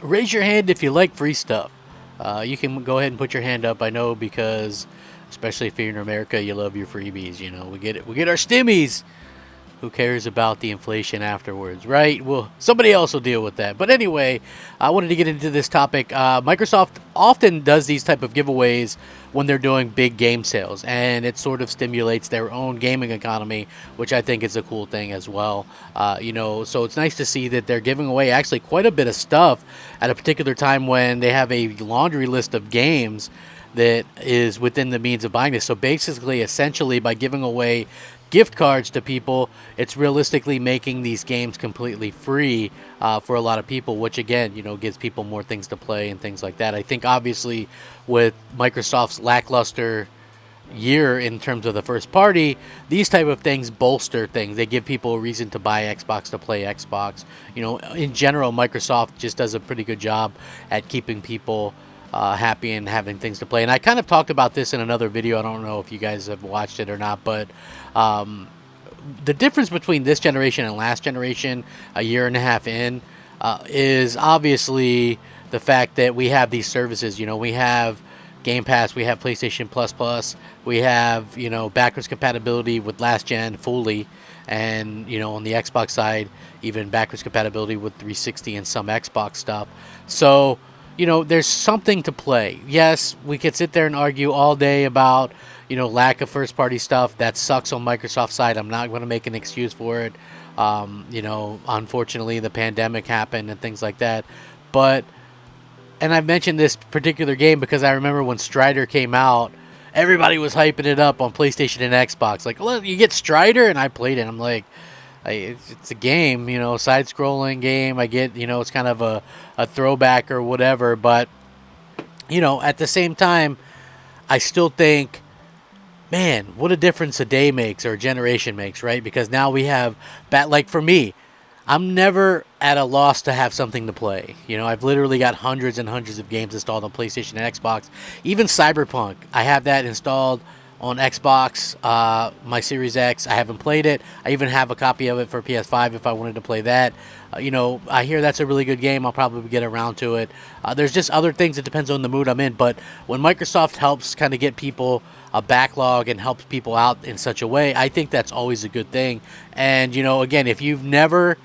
raise your hand if you like free stuff. You can go ahead and put your hand up. I know because, especially if you're in America, you love your freebies. You know, we get it. We get our stimmies. Who cares about the inflation afterwards, right? Well, somebody else will deal with that. But anyway, I wanted to get into this topic. Microsoft often does these type of giveaways when they're doing big game sales, and it sort of stimulates their own gaming economy, which I think is a cool thing as well. So it's nice to see that they're giving away actually quite a bit of stuff at a particular time when they have a laundry list of games that is within the means of buying this. So basically, essentially, by giving away gift cards to people, it's realistically making these games completely free for a lot of people, which again, gives people more things to play and things like that. I think obviously with Microsoft's lackluster year in terms of the first party, these type of things bolster things. They give people a reason to buy Xbox, to play Xbox. In general, Microsoft just does a pretty good job at keeping people happy and having things to play. And I kind of talked about this in another video. I don't know if you guys have watched it or not, but the difference between this generation and last generation, a year and a half in, is obviously the fact that we have these services. We have Game Pass, we have PlayStation Plus Plus, we have backwards compatibility with last gen fully, and on the Xbox side, even backwards compatibility with 360 and some Xbox stuff. So there's something to play. Yes, we could sit there and argue all day about, lack of first-party stuff. That sucks on Microsoft's side. I'm not going to make an excuse for it. Unfortunately, the pandemic happened and things like that. But, and I've mentioned this particular game because I remember when Strider came out, everybody was hyping it up on PlayStation and Xbox. Like, well, you get Strider? And I played it. I'm like, it's a game, side-scrolling game. I get, it's kind of a throwback or whatever. But, at the same time, I still think, man, what a difference a day makes or a generation makes, right? Because now we have, like for me, I'm never at a loss to have something to play. I've literally got hundreds and hundreds of games installed on PlayStation and Xbox. Even Cyberpunk, I have that installed on Xbox, my Series X. I haven't played it. I even have a copy of it for PS5 if I wanted to play that. I hear that's a really good game. I'll probably get around to it. There's just other things. It depends on the mood I'm in. But when Microsoft helps kind of get people a backlog and helps people out in such a way, I think that's always a good thing. And, again, if you've never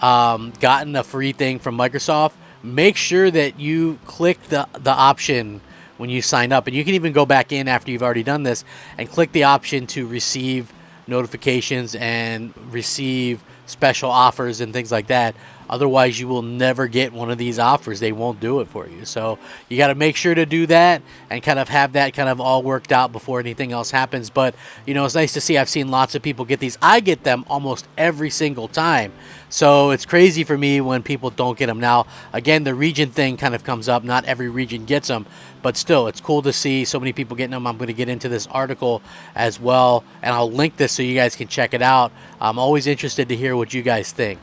gotten a free thing from Microsoft, make sure that you click the option when you sign up. And you can even go back in after you've already done this and click the option to receive notifications and receive special offers and things like that. Otherwise, you will never get one of these offers. They won't do it for you. So you got to make sure to do that and kind of have that kind of all worked out before anything else happens. But, it's nice to see. I've seen lots of people get these. I get them almost every single time. So it's crazy for me when people don't get them. Now, again, the region thing kind of comes up. Not every region gets them. But still, it's cool to see so many people getting them. I'm going to get into this article as well. And I'll link this so you guys can check it out. I'm always interested to hear what you guys think.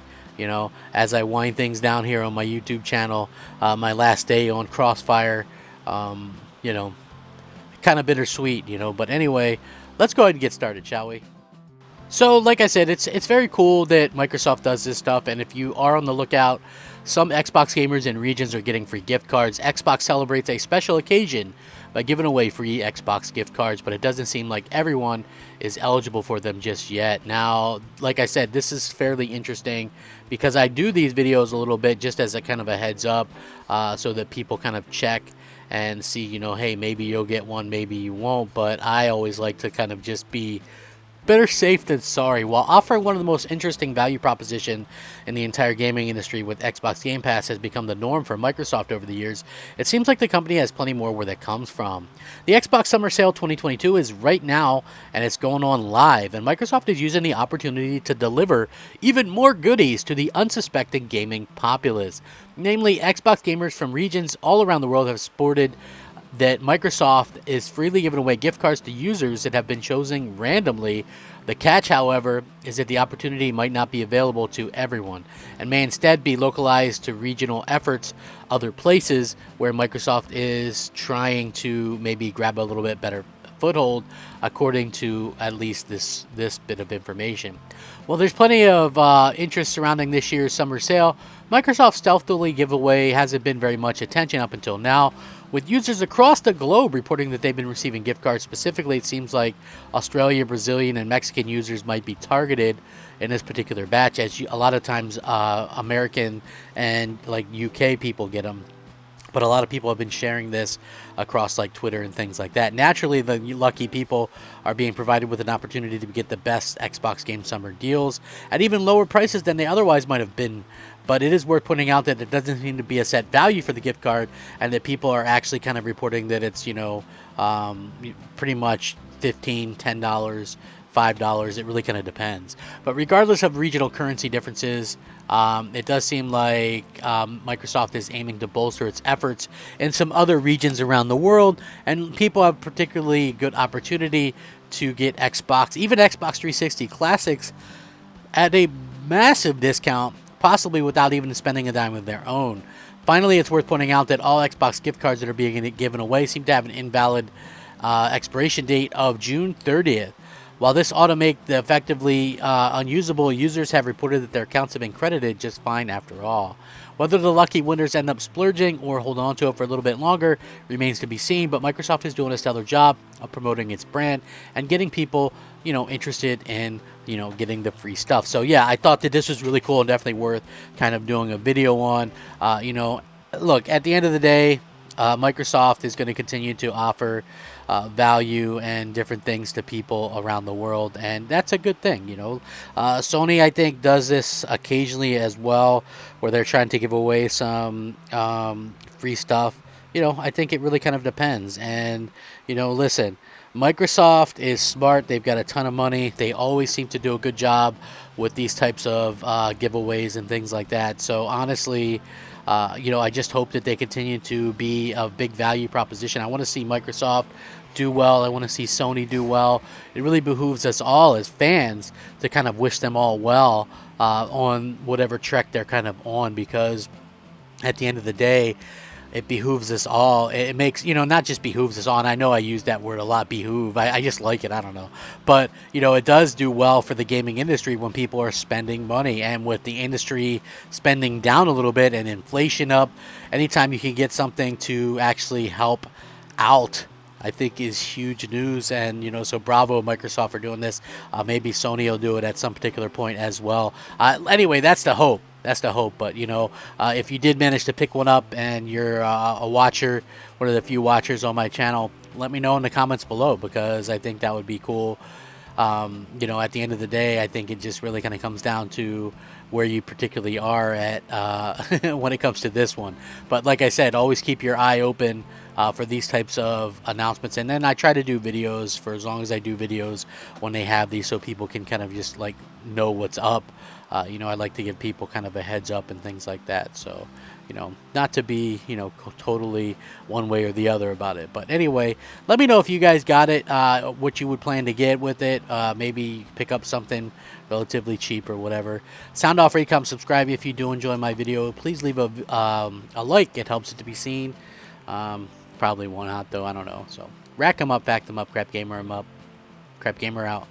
As I wind things down here on my YouTube channel, my last day on Crossfire, kind of bittersweet, But anyway, let's go ahead and get started, shall we? So, like I said, it's very cool that Microsoft does this stuff, and if you are on the lookout, some Xbox gamers in regions are getting free gift cards. Xbox celebrates a special occasion by giving away free Xbox gift cards, but it doesn't seem like everyone is eligible for them just yet. Now, like I said, this is fairly interesting because I do these videos a little bit just as a kind of a heads up so that people kind of check and see, hey, maybe you'll get one, maybe you won't, but I always like to kind of just be better safe than sorry, while offering one of the most interesting value proposition in the entire gaming industry with Xbox Game Pass has become the norm for Microsoft over the years. It seems like the company has plenty more where that comes from. The Xbox Summer Sale 2022 is right now, and it's going on live, and Microsoft is using the opportunity to deliver even more goodies to the unsuspecting gaming populace. Namely, Xbox gamers from regions all around the world have sported that Microsoft is freely giving away gift cards to users that have been chosen randomly. The catch, however, is that the opportunity might not be available to everyone and may instead be localized to regional efforts, other places where Microsoft is trying to maybe grab a little bit better foothold, according to at least this bit of information. Well, there's plenty of interest surrounding this year's summer sale. Microsoft's stealthily giveaway hasn't been very much attention up until now, with users across the globe reporting that they've been receiving gift cards. Specifically, it seems like Australia, Brazilian, and Mexican users might be targeted in this particular batch, as a lot of times American and like UK people get them. But a lot of people have been sharing this across like Twitter and things like that. Naturally, the lucky people are being provided with an opportunity to get the best Xbox Game Summer deals at even lower prices than they otherwise might have been. But it is worth pointing out that it doesn't seem to be a set value for the gift card, and that people are actually kind of reporting that it's, pretty much $15, $10, $5. It really kind of depends. But regardless of regional currency differences, it does seem like Microsoft is aiming to bolster its efforts in some other regions around the world, and people have particularly good opportunity to get Xbox, even Xbox 360 classics, at a massive discount, possibly without even spending a dime of their own. Finally, it's worth pointing out that all Xbox gift cards that are being given away seem to have an invalid expiration date of June 30th. While this ought to make the effectively unusable, users have reported that their accounts have been credited just fine after all. Whether the lucky winners end up splurging or hold on to it for a little bit longer remains to be seen, but Microsoft is doing a stellar job of promoting its brand and getting people, interested in, getting the free stuff. So yeah, I thought that this was really cool and definitely worth kind of doing a video on. Look, at the end of the day, Microsoft is going to continue to offer value and different things to people around the world, and that's a good thing. Sony, I think, does this occasionally as well, where they're trying to give away some free stuff. I think it really kind of depends. And listen, Microsoft is smart. They've got a ton of money. They always seem to do a good job with these types of giveaways and things like that. So honestly, I just hope that they continue to be a big value proposition. I want to see Microsoft do well. I want to see Sony do well. It really behooves us all as fans to kind of wish them all well on whatever trek they're kind of on, because at the end of the day, it behooves us all. It makes, not just behooves us all, and I know I use that word a lot, behoove. I just like it, I don't know. But, it does do well for the gaming industry when people are spending money. And with the industry spending down a little bit and inflation up, anytime you can get something to actually help out, I think is huge news. And, so bravo Microsoft for doing this. Maybe Sony will do it at some particular point as well. Anyway, that's the hope. That's the hope. But, if you did manage to pick one up and you're a watcher, one of the few watchers on my channel, let me know in the comments below, because I think that would be cool. At the end of the day, I think it just really kind of comes down to where you particularly are at when it comes to this one. But like I said, always keep your eye open for these types of announcements. And then I try to do videos for as long as I do videos when they have these, so people can kind of just like know what's up. I like to give people kind of a heads up and things like that. So, not to be, totally one way or the other about it. But anyway, let me know if you guys got it, what you would plan to get with it. Maybe pick up something relatively cheap or whatever. Sound off, rate, comment, subscribe if you do enjoy my video. Please leave a like. It helps it to be seen. Probably one out though, I don't know. So rack them up, back them up, Crap Gamer 'em up. Crap Gamer out.